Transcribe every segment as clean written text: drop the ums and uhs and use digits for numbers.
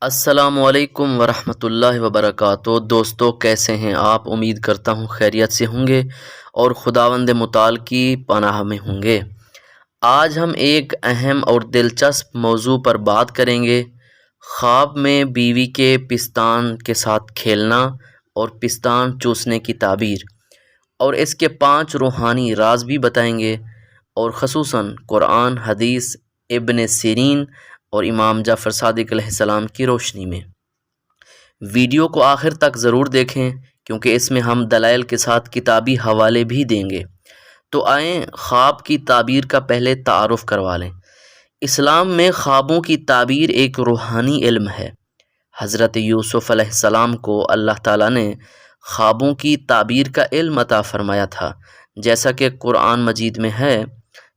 السلام علیکم ورحمۃ اللہ وبرکاتہ۔ دوستو کیسے ہیں آپ؟ امید کرتا ہوں خیریت سے ہوں گے اور خداوند متعال کی پناہ میں ہوں گے۔ آج ہم ایک اہم اور دلچسپ موضوع پر بات کریں گے، خواب میں بیوی کے پستان کے ساتھ کھیلنا اور پستان چوسنے کی تعبیر، اور اس کے 5 روحانی راز بھی بتائیں گے، اور خصوصاً قرآن، حدیث، ابن سیرین اور امام جعفر صادق علیہ السلام کی روشنی میں۔ ویڈیو کو آخر تک ضرور دیکھیں کیونکہ اس میں ہم دلائل کے ساتھ کتابی حوالے بھی دیں گے۔ تو آئیں خواب کی تعبیر کا پہلے تعارف کروا لیں۔ اسلام میں خوابوں کی تعبیر ایک روحانی علم ہے۔ حضرت یوسف علیہ السلام کو اللہ تعالیٰ نے خوابوں کی تعبیر کا علم عطا فرمایا تھا، جیسا کہ قرآن مجید میں ہے۔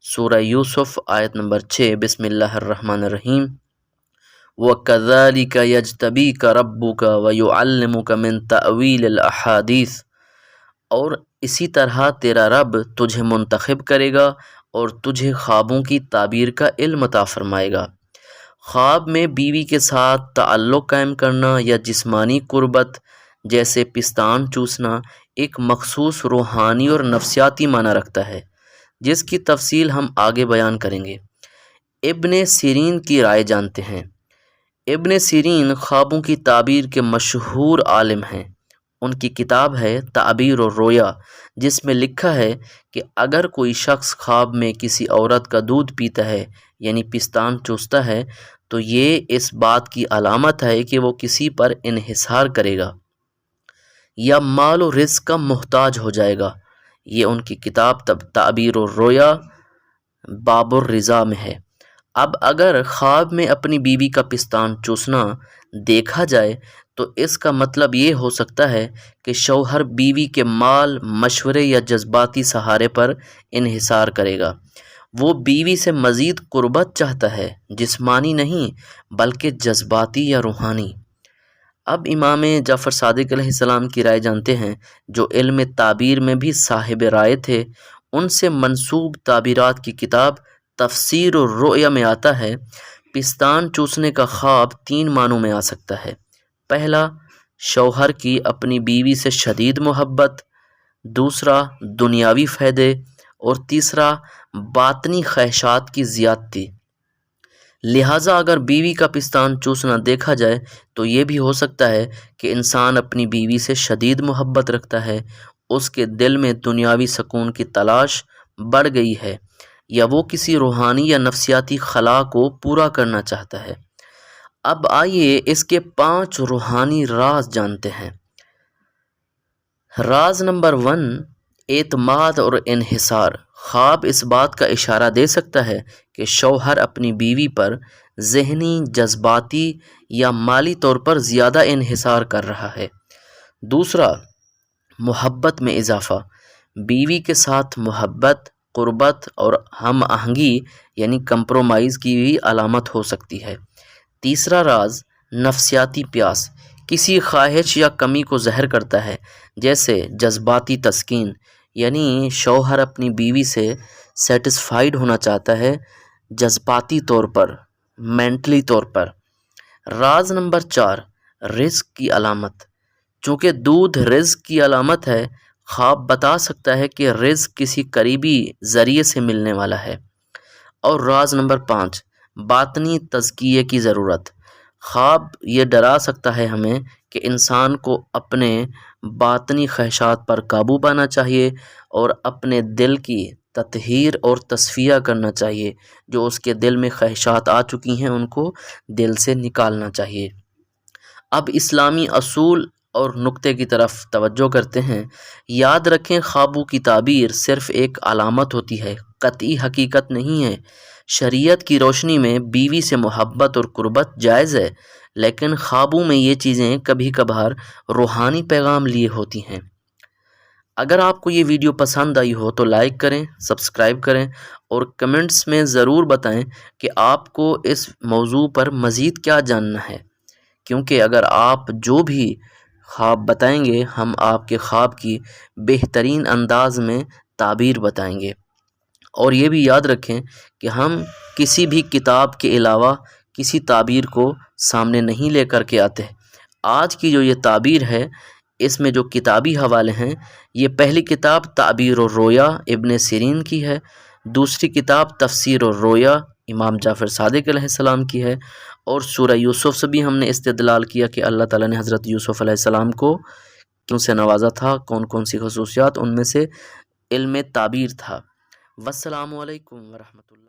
سورہ یوسف آیت نمبر 6، بسم اللہ الرحمن الرحیم۔ وَكَذَلِكَ يَجْتَبِيكَ رَبُّكَ وَيُعَلِّمُكَ مِن تَأْوِيلِ الْأَحَادِيثِ، اور اسی طرح تیرا رب تجھے منتخب کرے گا اور تجھے خوابوں کی تعبیر کا علم عطا فرمائے گا۔ خواب میں بیوی کے ساتھ تعلق قائم کرنا یا جسمانی قربت جیسے پستان چوسنا ایک مخصوص روحانی اور نفسیاتی معنی رکھتا ہے، جس کی تفصیل ہم آگے بیان کریں گے۔ ابن سیرین کی رائے جانتے ہیں۔ ابن سیرین خوابوں کی تعبیر کے مشہور عالم ہیں۔ ان کی کتاب ہے تعبیر الرؤیا، جس میں لکھا ہے کہ اگر کوئی شخص خواب میں کسی عورت کا دودھ پیتا ہے یعنی پستان چوستا ہے تو یہ اس بات کی علامت ہے کہ وہ کسی پر انحصار کرے گا یا مال و رزق کا محتاج ہو جائے گا۔ یہ ان کی کتاب تعبیر الرؤیا باب الرضا میں ہے۔ اب اگر خواب میں اپنی بیوی کا پستان چوسنا دیکھا جائے تو اس کا مطلب یہ ہو سکتا ہے کہ شوہر بیوی کے مال، مشورے یا جذباتی سہارے پر انحصار کرے گا۔ وہ بیوی سے مزید قربت چاہتا ہے، جسمانی نہیں بلکہ جذباتی یا روحانی۔ اب امام جعفر صادق علیہ السلام کی رائے جانتے ہیں، جو علم تعبیر میں بھی صاحب رائے تھے۔ ان سے منسوب تعبیرات کی کتاب تفسیر الرؤیا میں آتا ہے، پستان چوسنے کا خواب 3 معنوں میں آ سکتا ہے۔ پہلا، شوہر کی اپنی بیوی سے شدید محبت، دوسرا دنیاوی فائدے، اور تیسرا باطنی خواہشات کی زیادتی۔ لہٰذا اگر بیوی کا پستان چوسنا دیکھا جائے تو یہ بھی ہو سکتا ہے کہ انسان اپنی بیوی سے شدید محبت رکھتا ہے، اس کے دل میں دنیاوی سکون کی تلاش بڑھ گئی ہے، یا وہ کسی روحانی یا نفسیاتی خلا کو پورا کرنا چاہتا ہے۔ اب آئیے اس کے 5 روحانی راز جانتے ہیں۔ راز نمبر 1، اعتماد اور انحصار۔ خواب اس بات کا اشارہ دے سکتا ہے کہ شوہر اپنی بیوی پر ذہنی، جذباتی یا مالی طور پر زیادہ انحصار کر رہا ہے۔ دوسرا، محبت میں اضافہ۔ بیوی کے ساتھ محبت، قربت اور ہم آہنگی یعنی کمپرومائز کی بھی علامت ہو سکتی ہے۔ تیسرا راز، نفسیاتی پیاس۔ کسی خواہش یا کمی کو ظاہر کرتا ہے، جیسے جذباتی تسکین، یعنی شوہر اپنی بیوی سے سیٹسفائیڈ ہونا چاہتا ہے جذباتی طور پر، مینٹلی طور پر۔ راز نمبر 4، رزق کی علامت۔ چونکہ دودھ رزق کی علامت ہے، خواب بتا سکتا ہے کہ رزق کسی قریبی ذریعے سے ملنے والا ہے۔ اور راز نمبر 5، باطنی تزکیے کی ضرورت۔ خواب یہ ڈرا سکتا ہے ہمیں کہ انسان کو اپنے باطنی خواہشات پر قابو پانا چاہیے اور اپنے دل کی تطہیر اور تصفیہ کرنا چاہیے۔ جو اس کے دل میں خواہشات آ چکی ہیں ان کو دل سے نکالنا چاہیے۔ اب اسلامی اصول اور نقطے کی طرف توجہ کرتے ہیں۔ یاد رکھیں، خوابوں کی تعبیر صرف ایک علامت ہوتی ہے، قطعی حقیقت نہیں ہے۔ شریعت کی روشنی میں بیوی سے محبت اور قربت جائز ہے، لیکن خوابوں میں یہ چیزیں کبھی کبھار روحانی پیغام لیے ہوتی ہیں۔ اگر آپ کو یہ ویڈیو پسند آئی ہو تو لائک کریں، سبسکرائب کریں اور کمنٹس میں ضرور بتائیں کہ آپ کو اس موضوع پر مزید کیا جاننا ہے، کیونکہ اگر آپ جو بھی خواب بتائیں گے ہم آپ کے خواب کی بہترین انداز میں تعبیر بتائیں گے۔ اور یہ بھی یاد رکھیں کہ ہم کسی بھی کتاب کے علاوہ کسی تعبیر کو سامنے نہیں لے کر کے آتے۔ آج کی جو یہ تعبیر ہے اس میں جو کتابی حوالے ہیں، یہ پہلی کتاب تعبیر الرؤیا ابن سیرین کی ہے، دوسری کتاب تفسیر الرؤیا امام جعفر صادق علیہ السلام کی ہے، اور سورہ یوسف سے بھی ہم نے استدلال کیا کہ اللہ تعالیٰ نے حضرت یوسف علیہ السلام کو کیوں سے نوازا تھا، کون کون سی خصوصیات، ان میں سے علم تعبیر تھا۔ والسلام علیکم ورحمۃ اللہ۔